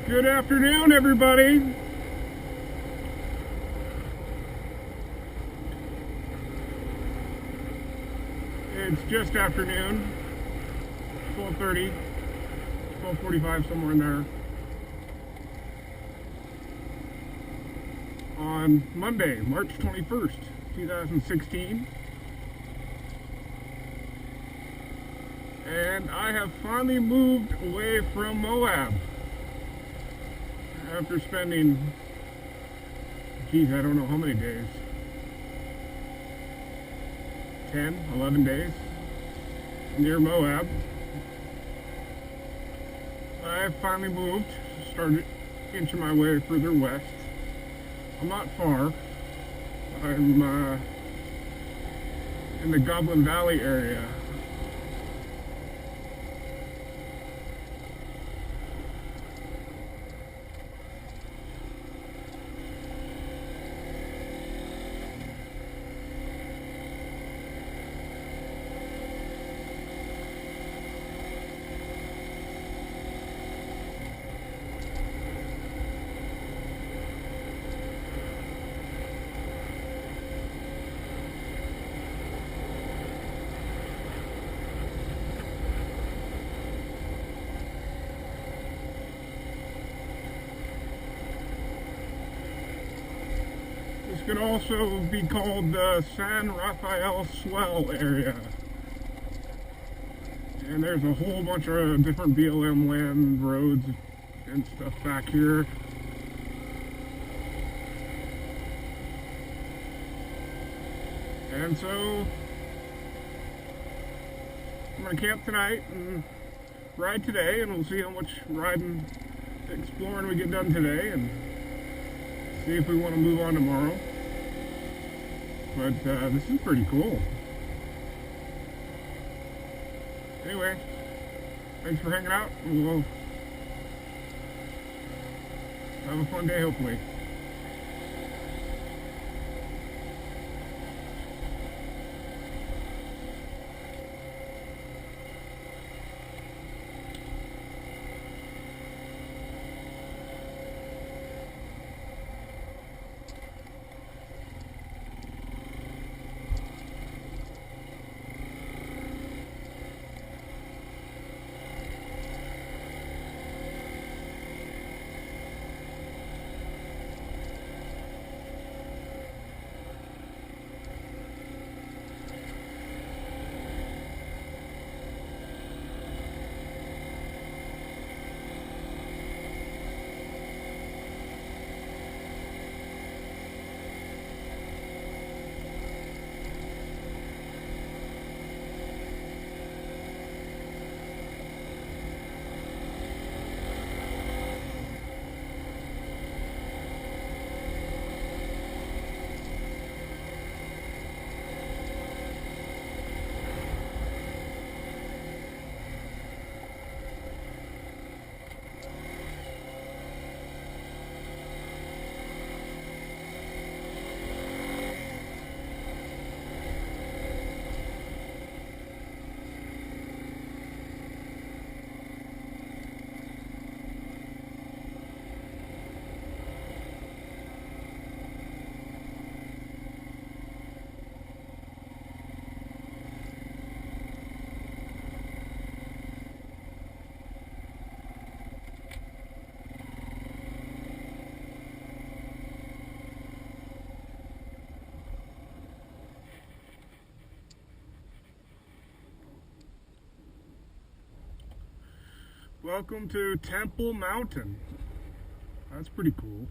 Good afternoon, everybody. It's just afternoon, 12:30, 12:45, somewhere in there. On Monday, March 21st, 2016. And I have finally moved away from Moab. After spending, I don't know how many days, 10, 11 days near Moab. I finally moved, started inching my way further west. I'm not far. I'm in the Goblin Valley area. This could also be called the San Rafael Swell area. And there's a whole bunch of different BLM land roads and stuff back here. And so I'm gonna camp tonight and ride today, and we'll see how much riding, exploring we get done today, and see if we want to move on tomorrow. But this is pretty cool. Anyway, thanks for hanging out, and we'll have a fun day, hopefully. Welcome to Temple Mountain. That's pretty cool.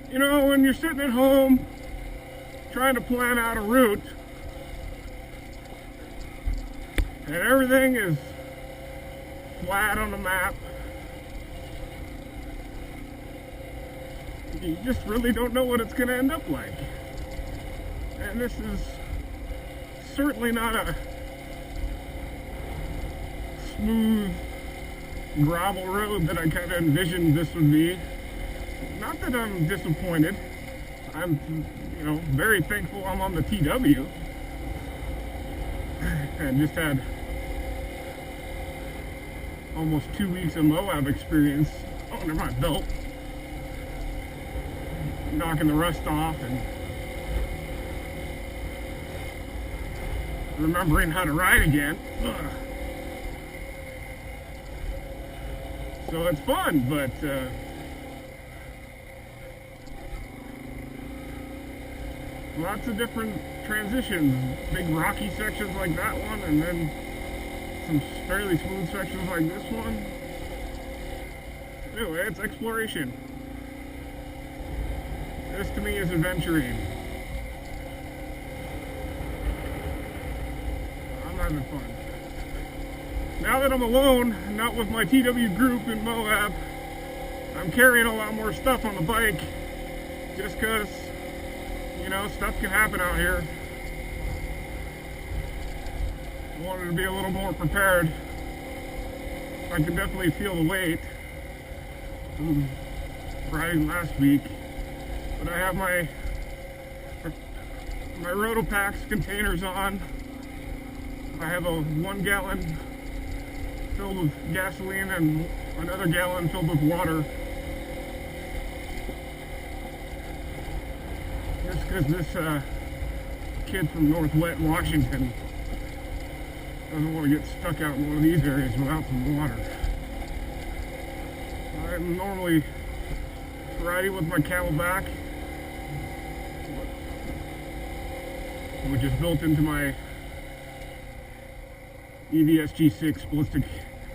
You know, when you're sitting at home trying to plan out a route and everything is flat on the map, you just really don't know what it's going to end up like. And this is certainly not a smooth gravel road that I kind of envisioned this would be. Not that I'm disappointed. I'm, very thankful I'm on the TW. And just had almost 2 weeks of Moab experience under my belt. Knocking the rust off and remembering how to ride again. Ugh. So it's fun, but lots of different transitions. Big rocky sections like that one, and then some fairly smooth sections like this one. Anyway, it's exploration. This to me is adventuring. I'm having fun. Now that I'm alone, not with my TW group in Moab, I'm carrying a lot more stuff on the bike just because, stuff can happen out here. I wanted to be a little more prepared. I can definitely feel the weight from riding last week. But I have my Rotopax containers on. I have a 1 gallon filled with gasoline and another gallon filled with water. Just because this kid from Northwest Washington doesn't want to get stuck out in one of these areas without some water. I'm normally riding with my Camelback, which is built into my EVSG6 ballistic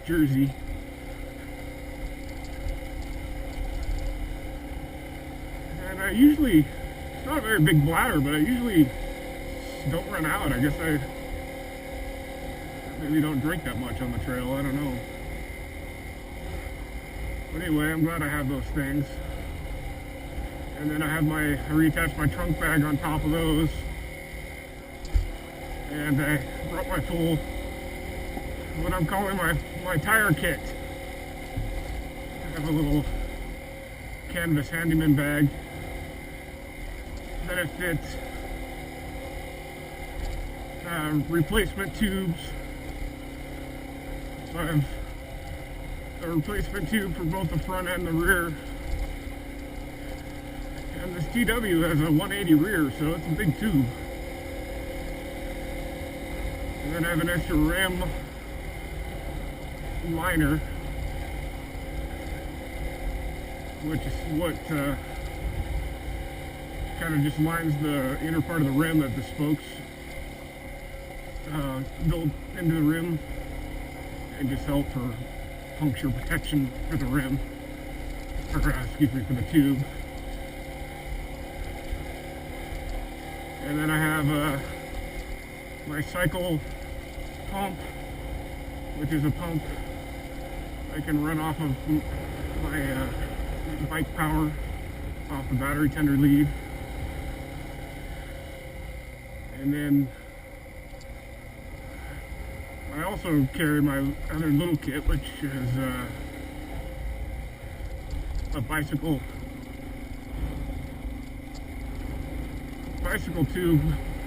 jersey. And I usually, it's not a very big bladder, but I usually don't run out. I guess I maybe don't drink that much on the trail, I don't know. But anyway, I'm glad I have those things. And then I reattached my trunk bag on top of those. And I brought my full, what I'm calling my tire kit. I have a little canvas handyman bag that it fits replacement tubes. So I have a replacement tube for both the front and the rear. And this TW has a 180 rear, so it's a big tube. And then I have an extra rim liner, which is what kind of just lines the inner part of the rim that the spokes build into the rim and just help for puncture protection for the rim, or excuse me, for the tube. And then I have my cycle pump, which is a pump I can run off of my bike power, off the battery tender lead. And then I also carry my other little kit, which is a bicycle tube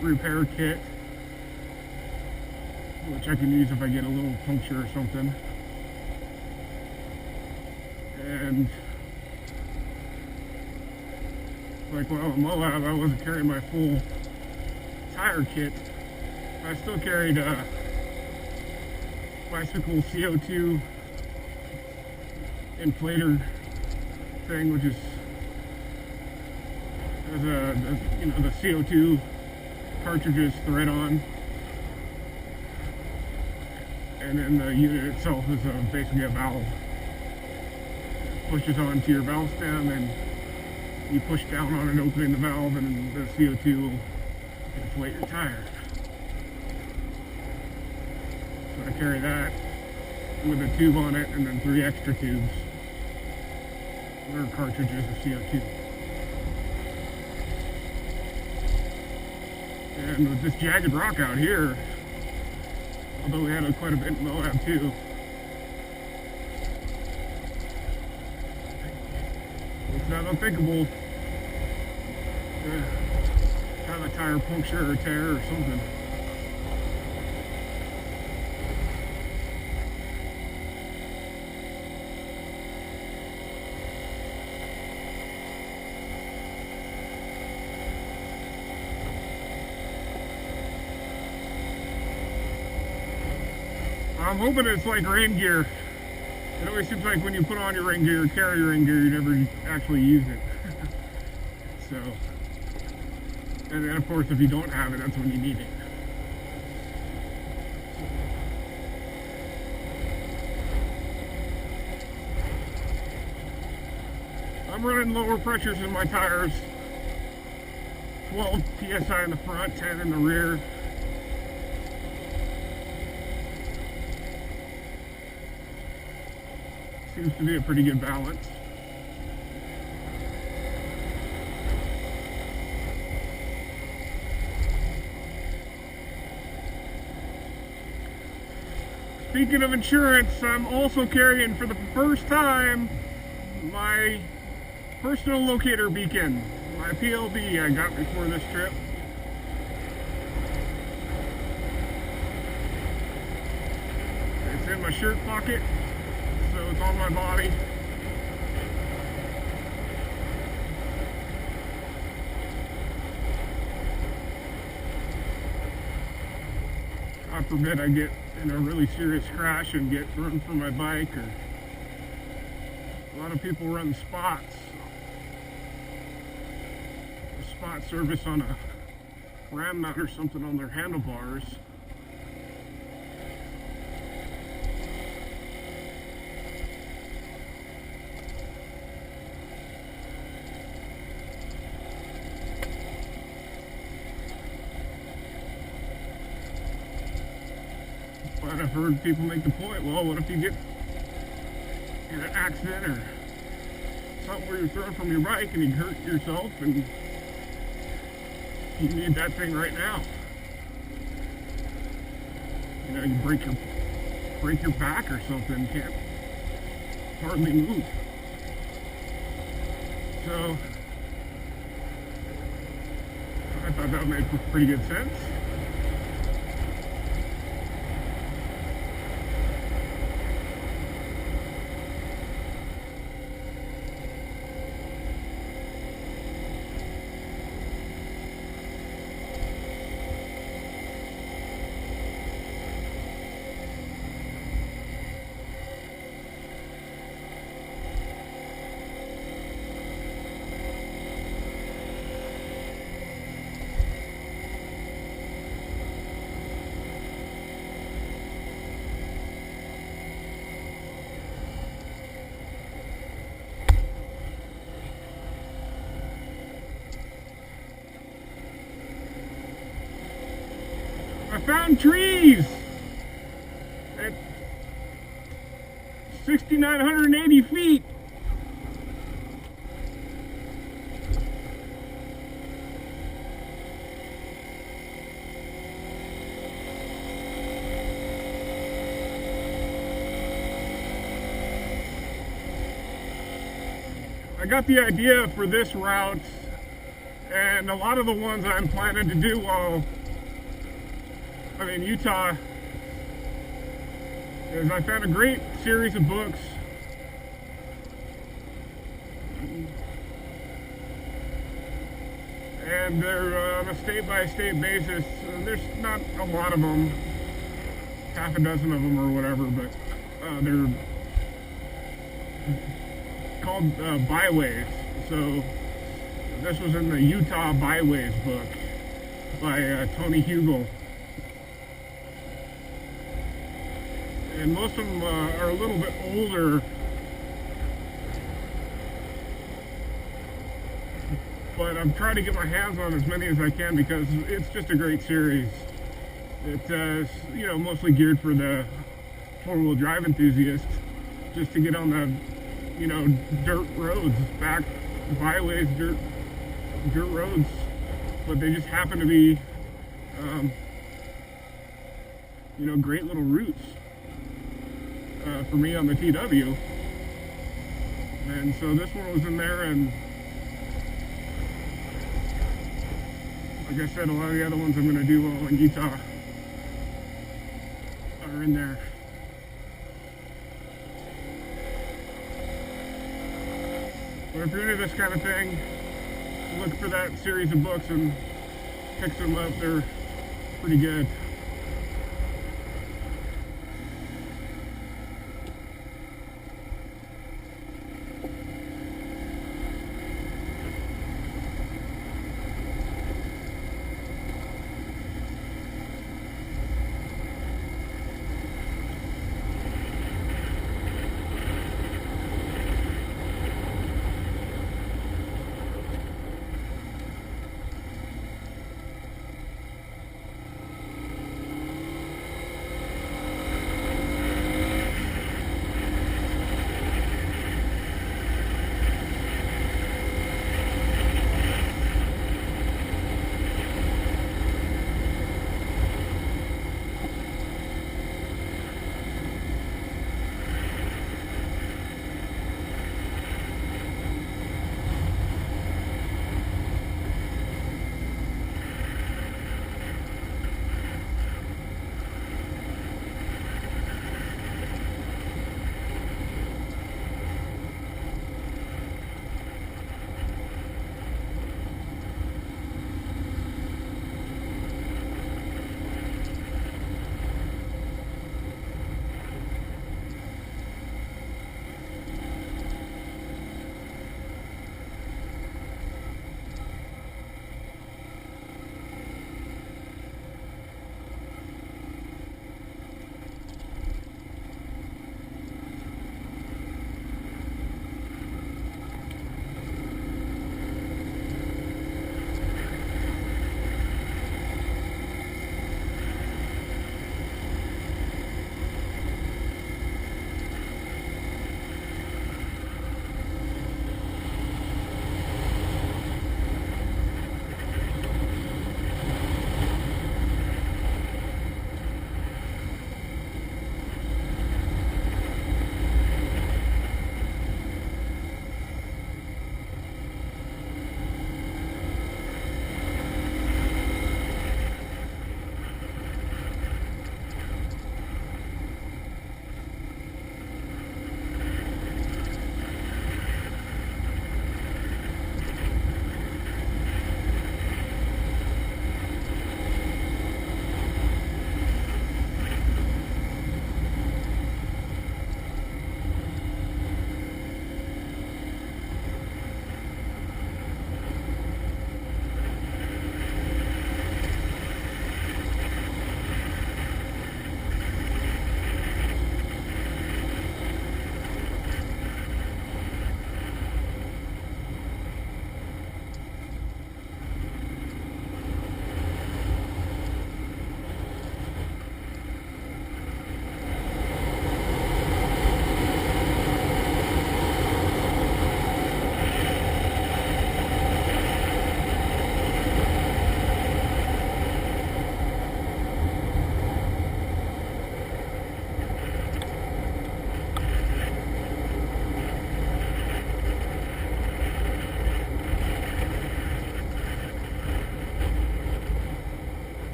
repair kit, which I can use if I get a little puncture or something. And like while in Moab, I wasn't carrying my full tire kit. I still carried a bicycle CO2 inflator thing, which is has the CO2 cartridges thread on, and then the unit itself is basically a valve. It pushes onto your valve stem, and you push down on it, opening the valve, and the CO2 will inflate your tire. So I carry that with a tube on it, and then 3 extra tubes or cartridges of CO2. And with this jagged rock out here, although we had quite a bit in Moab too, It's not unthinkable to have a tire puncture or tear or something. I'm hoping it's like rain gear. It always seems like when you put on your rain gear or carry your rain gear, you never actually use it. So, and then of course if you don't have it, that's when you need it. I'm running lower pressures in my tires. 12 psi in the front, 10 in the rear. Seems to be a pretty good balance. Speaking of insurance, I'm also carrying for the first time my personal locator beacon, my PLB I got before this trip. It's in my shirt pocket, so it's on my body. God forbid I get in a really serious crash and get thrown from my bike, or a lot of people run spots. A spot service on a ram nut or something on their handlebars. But I've heard people make the point, well, what if you get in an accident or something where you're thrown from your bike and you hurt yourself and you need that thing right now? You know, you break your back or something, can't hardly move. So I thought that made pretty good sense. I found trees at 6,980 feet. I got the idea for this route, and a lot of the ones I'm planning to do while I'm in Utah is I found a great series of books and they're on a state-by-state basis. There's not a lot of them, half a dozen of them or whatever, but they're called byways. So this was in the Utah Byways book by Tony Hugel. And most of them are a little bit older, but I'm trying to get my hands on as many as I can because it's just a great series. It's you know, mostly geared for the four-wheel drive enthusiast, just to get on the, you know, dirt roads, back byways, dirt roads, but they just happen to be you know, great little routes. For me on the TW. And so this one was in there, and like I said, a lot of the other ones I'm going to do all in Utah are in there. But if you're into this kind of thing, look for that series of books and pick them up. They're pretty good.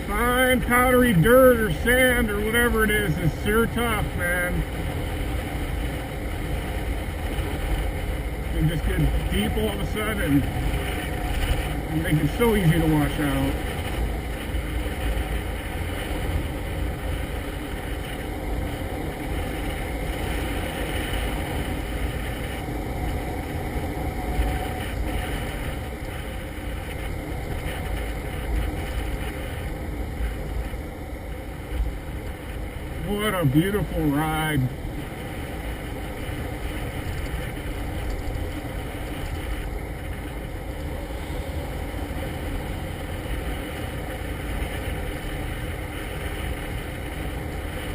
Fine powdery dirt or sand or whatever it is sure tough, man. You just get deep all of a sudden. and make it so easy to wash out. What a beautiful ride.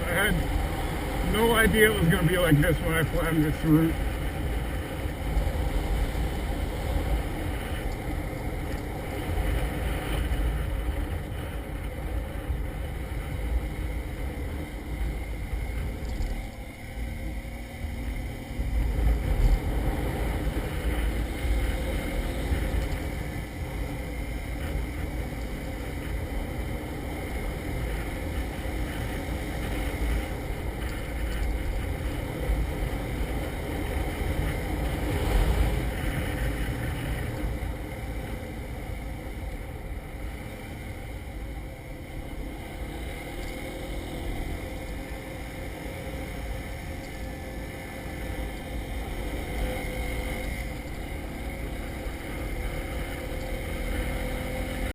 I had no idea it was going to be like this when I planned this route.